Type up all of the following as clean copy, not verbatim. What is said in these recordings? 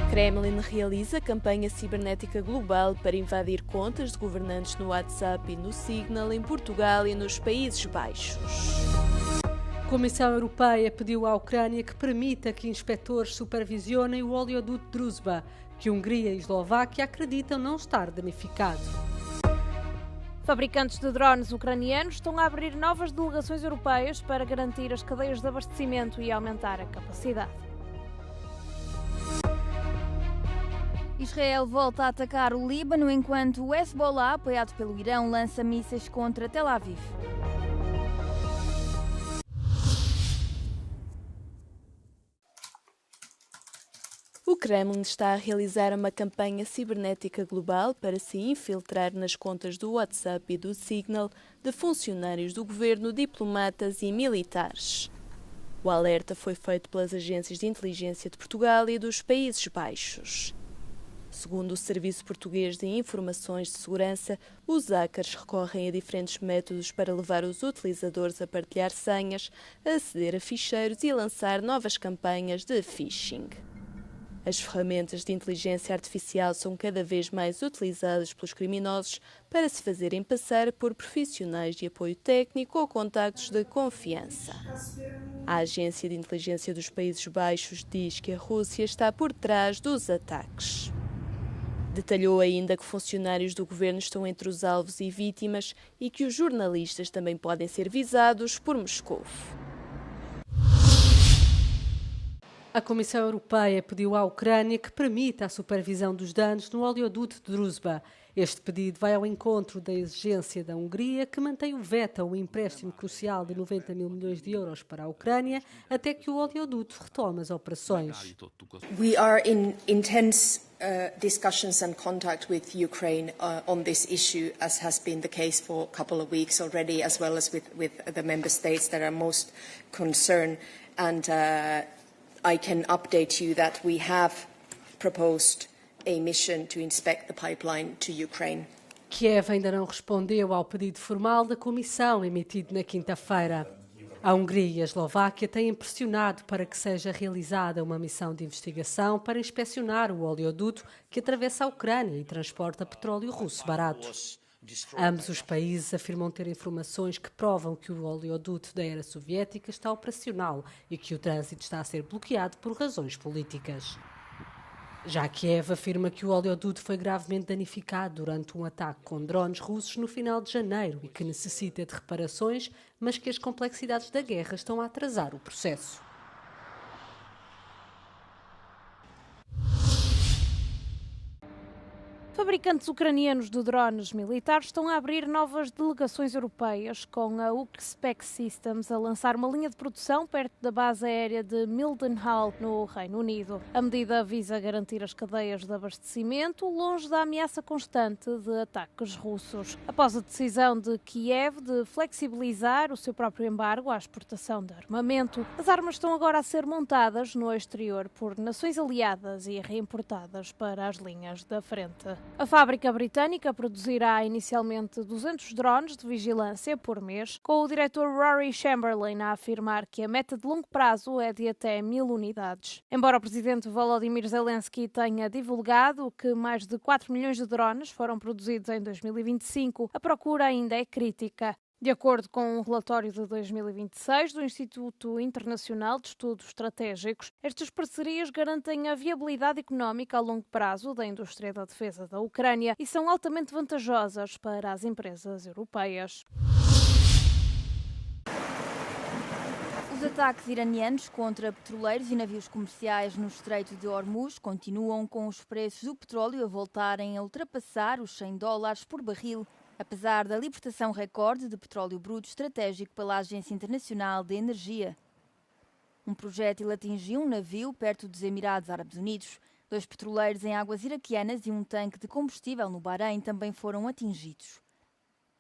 Kremlin realiza campanha cibernética global para invadir contas de governantes no WhatsApp e no Signal em Portugal e nos Países Baixos. A Comissão Europeia pediu à Ucrânia que permita que inspectores supervisionem o oleoduto Druzhba, que Hungria e Eslováquia acreditam não estar danificado. Fabricantes de drones ucranianos estão a abrir novas delegações europeias para garantir as cadeias de abastecimento e aumentar a capacidade. Israel volta a atacar o Líbano enquanto o Hezbollah, apoiado pelo Irão, lança mísseis contra Tel Aviv. O Kremlin está a realizar uma campanha cibernética global para se infiltrar nas contas do WhatsApp e do Signal de funcionários do governo, diplomatas e militares. O alerta foi feito pelas agências de inteligência de Portugal e dos Países Baixos. Segundo o Serviço Português de Informações de Segurança, os hackers recorrem a diferentes métodos para levar os utilizadores a partilhar senhas, a aceder a ficheiros e lançar novas campanhas de phishing. As ferramentas de inteligência artificial são cada vez mais utilizadas pelos criminosos para se fazerem passar por profissionais de apoio técnico ou contactos de confiança. A Agência de Inteligência dos Países Baixos diz que a Rússia está por trás dos ataques. Detalhou ainda que funcionários do governo estão entre os alvos e vítimas e que os jornalistas também podem ser visados por Moscou. A Comissão Europeia pediu à Ucrânia que permita a supervisão dos danos no oleoduto de Druzhba. Este pedido vai ao encontro da exigência da Hungria, que mantém o veto ao empréstimo crucial de 90 mil milhões de euros para a Ucrânia, até que o oleoduto retome as operações. We are in intense discussions and contact with Ukraine on this issue, as has been the case for a couple of weeks already, as well as with the member states that are most concerned. And I can update you that we have proposed a mission to inspect the pipeline to Ukraine. Kiev ainda não respondeu ao pedido formal da Comissão emitido na quinta-feira. A Hungria e a Eslováquia têm pressionado para que seja realizada uma missão de investigação para inspecionar o oleoduto que atravessa a Ucrânia e transporta petróleo russo barato. Ambos os países afirmam ter informações que provam que o oleoduto da era soviética está operacional e que o trânsito está a ser bloqueado por razões políticas. Já Kiev afirma que o oleoduto foi gravemente danificado durante um ataque com drones russos no final de janeiro e que necessita de reparações, mas que as complexidades da guerra estão a atrasar o processo. Fabricantes ucranianos de drones militares estão a abrir novas delegações europeias, com a Ukspec Systems a lançar uma linha de produção perto da base aérea de Mildenhall, no Reino Unido. A medida visa garantir as cadeias de abastecimento longe da ameaça constante de ataques russos. Após a decisão de Kiev de flexibilizar o seu próprio embargo à exportação de armamento, as armas estão agora a ser montadas no exterior por nações aliadas e reimportadas para as linhas da frente. A fábrica britânica produzirá inicialmente 200 drones de vigilância por mês, com o diretor Rory Chamberlain a afirmar que a meta de longo prazo é de até 1000 unidades. Embora o presidente Volodymyr Zelensky tenha divulgado que mais de 4 milhões de drones foram produzidos em 2025, a procura ainda é crítica. De acordo com um relatório de 2026 do Instituto Internacional de Estudos Estratégicos, estas parcerias garantem a viabilidade económica a longo prazo da indústria da defesa da Ucrânia e são altamente vantajosas para as empresas europeias. Os ataques iranianos contra petroleiros e navios comerciais no Estreito de Hormuz continuam, com os preços do petróleo a voltarem a ultrapassar os $100 por barril, apesar da libertação recorde de petróleo bruto estratégico pela Agência Internacional de Energia. Um projétil atingiu um navio perto dos Emirados Árabes Unidos. 2 petroleiros em águas iraquianas e um tanque de combustível no Bahrein também foram atingidos.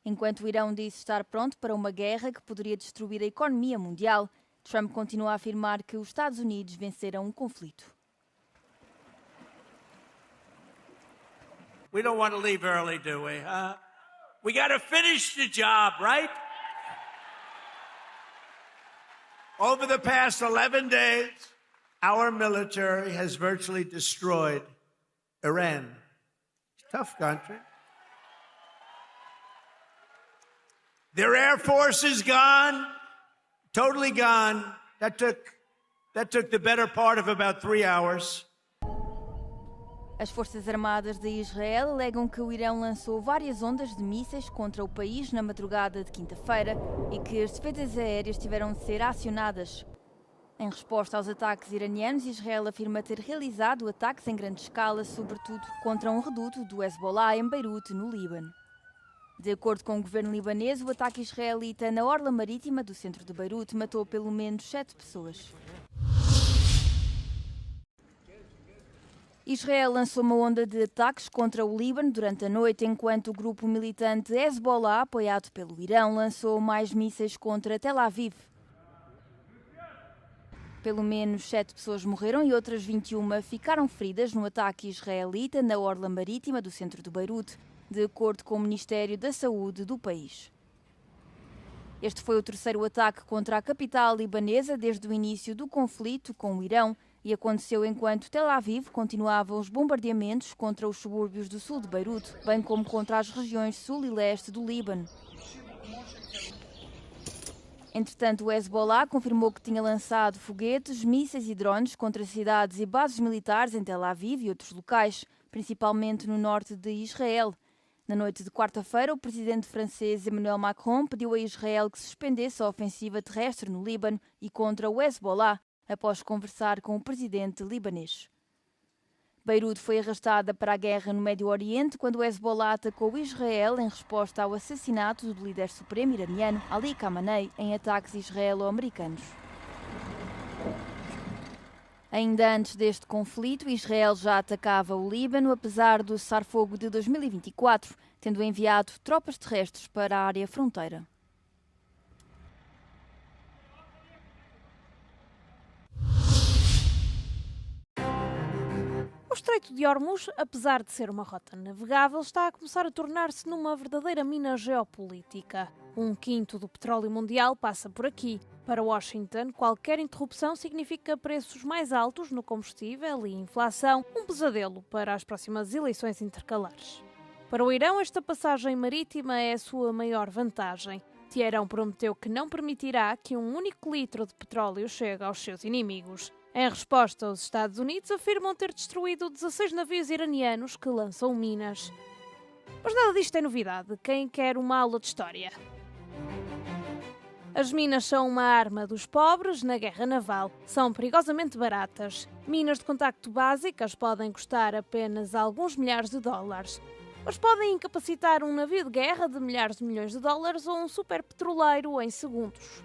Enquanto o Irão disse estar pronto para uma guerra que poderia destruir a economia mundial, Trump continua a afirmar que os Estados Unidos venceram o conflito. We don't want to leave early, do we? We got to finish the job, right? Over the past 11 days, Our military has virtually destroyed Iran. Tough country. Their air force is gone, totally gone. That took the better part of about 3 hours. As Forças Armadas de Israel alegam que o Irão lançou várias ondas de mísseis contra o país na madrugada de quinta-feira e que as defesas aéreas tiveram de ser acionadas. Em resposta aos ataques iranianos, Israel afirma ter realizado ataques em grande escala, sobretudo contra um reduto do Hezbollah em Beirute, no Líbano. De acordo com o governo libanês, o ataque israelita na orla marítima do centro de Beirute matou pelo menos 7 pessoas. Israel lançou uma onda de ataques contra o Líbano durante a noite, enquanto o grupo militante Hezbollah, apoiado pelo Irão, lançou mais mísseis contra Tel Aviv. Pelo menos 7 pessoas morreram e outras 21 ficaram feridas no ataque israelita na orla marítima do centro de Beirute, de acordo com o Ministério da Saúde do país. Este foi o terceiro ataque contra a capital libanesa desde o início do conflito com o Irão e aconteceu enquanto Tel Aviv continuava os bombardeamentos contra os subúrbios do sul de Beirute, bem como contra as regiões sul e leste do Líbano. Entretanto, o Hezbollah confirmou que tinha lançado foguetes, mísseis e drones contra cidades e bases militares em Tel Aviv e outros locais, principalmente no norte de Israel. Na noite de quarta-feira, o presidente francês Emmanuel Macron pediu a Israel que suspendesse a ofensiva terrestre no Líbano e contra o Hezbollah, após conversar com o presidente libanês. Beirute foi arrastada para a guerra no Médio Oriente quando o Hezbollah atacou Israel em resposta ao assassinato do líder supremo iraniano Ali Khamenei em ataques israelo-americanos. Ainda antes deste conflito, Israel já atacava o Líbano, apesar do cessar-fogo de 2024, tendo enviado tropas terrestres para a área fronteira. O Estreito de Hormuz, apesar de ser uma rota navegável, está a começar a tornar-se numa verdadeira mina geopolítica. 1/5 do petróleo mundial passa por aqui. Para Washington, qualquer interrupção significa preços mais altos no combustível e inflação, um pesadelo para as próximas eleições intercalares. Para o Irão, esta passagem marítima é a sua maior vantagem. Teherão prometeu que não permitirá que um único litro de petróleo chegue aos seus inimigos. Em resposta, os Estados Unidos afirmam ter destruído 16 navios iranianos que lançam minas. Mas nada disto é novidade. Quem quer uma aula de história? As minas são uma arma dos pobres na guerra naval. São perigosamente baratas. Minas de contacto básicas podem custar apenas alguns milhares de dólares. Mas podem incapacitar um navio de guerra de milhares de milhões de dólares ou um superpetroleiro em segundos.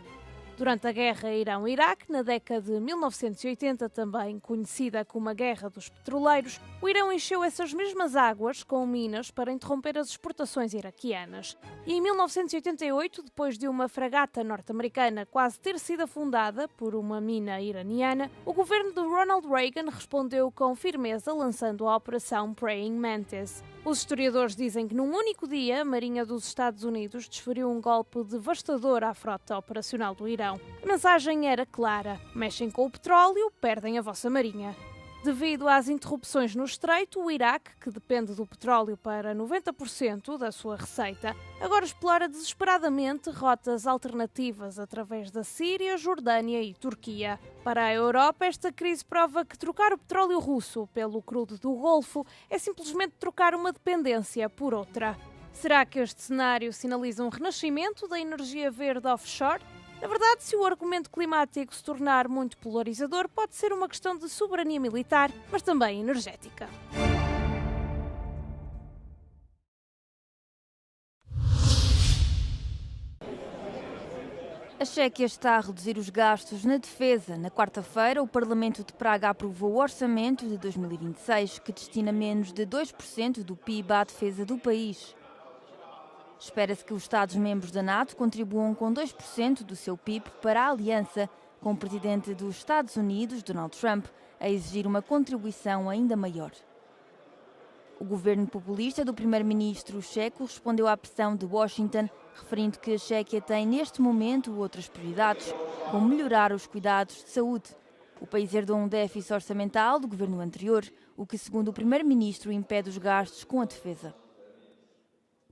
Durante a guerra Irão-Iraque, na década de 1980, também conhecida como a Guerra dos Petroleiros, o Irão encheu essas mesmas águas com minas para interromper as exportações iraquianas. E em 1988, depois de uma fragata norte-americana quase ter sido afundada por uma mina iraniana, o governo de Ronald Reagan respondeu com firmeza lançando a Operação Praying Mantis. Os historiadores dizem que num único dia a Marinha dos Estados Unidos desferiu um golpe devastador à frota operacional do Irão. A mensagem era clara: mexem com o petróleo, perdem a vossa marinha. Devido às interrupções no Estreito, o Iraque, que depende do petróleo para 90% da sua receita, agora explora desesperadamente rotas alternativas através da Síria, Jordânia e Turquia. Para a Europa, esta crise prova que trocar o petróleo russo pelo crudo do Golfo é simplesmente trocar uma dependência por outra. Será que este cenário sinaliza um renascimento da energia verde offshore? Na verdade, se o argumento climático se tornar muito polarizador, pode ser uma questão de soberania militar, mas também energética. A Chequia está a reduzir os gastos na defesa. Na quarta-feira, o Parlamento de Praga aprovou o orçamento de 2026, que destina menos de 2% do PIB à defesa do país. Espera-se que os Estados-membros da NATO contribuam com 2% do seu PIB para a aliança, com o presidente dos Estados Unidos, Donald Trump, a exigir uma contribuição ainda maior. O governo populista do primeiro-ministro checo respondeu à pressão de Washington, referindo que a Chequia tem neste momento outras prioridades, como melhorar os cuidados de saúde. O país herdou um déficit orçamental do governo anterior, o que, segundo o primeiro-ministro, impede os gastos com a defesa.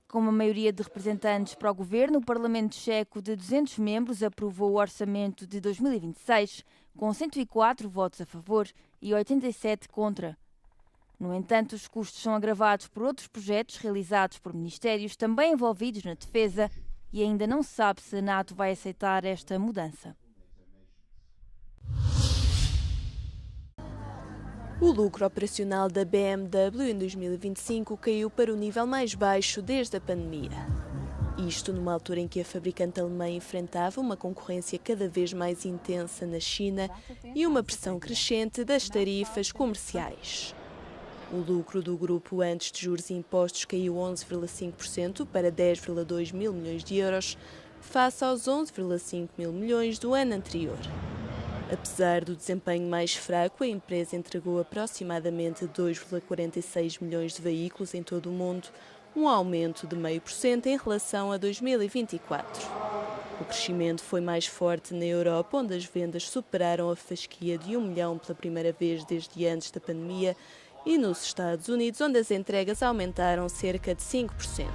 Com uma maioria de representantes para o governo, o Parlamento Checo de 200 membros aprovou o orçamento de 2026, com 104 votos a favor e 87 contra. No entanto, os custos são agravados por outros projetos realizados por ministérios também envolvidos na defesa e ainda não se sabe se a NATO vai aceitar esta mudança. O lucro operacional da BMW em 2025 caiu para o nível mais baixo desde a pandemia. Isto numa altura em que a fabricante alemã enfrentava uma concorrência cada vez mais intensa na China e uma pressão crescente das tarifas comerciais. O lucro do grupo antes de juros e impostos caiu 11,5% para 10,2 mil milhões de euros, face aos 11,5 mil milhões do ano anterior. Apesar do desempenho mais fraco, a empresa entregou aproximadamente 2,46 milhões de veículos em todo o mundo, um aumento de 0,5% em relação a 2024. O crescimento foi mais forte na Europa, onde as vendas superaram a fasquia de 1 milhão pela primeira vez desde antes da pandemia, e nos Estados Unidos, onde as entregas aumentaram cerca de 5%.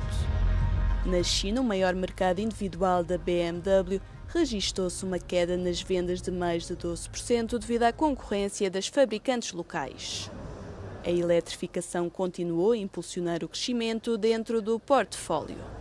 Na China, o maior mercado individual da BMW, registou-se uma queda nas vendas de mais de 12% devido à concorrência das fabricantes locais. A eletrificação continuou a impulsionar o crescimento dentro do portfólio.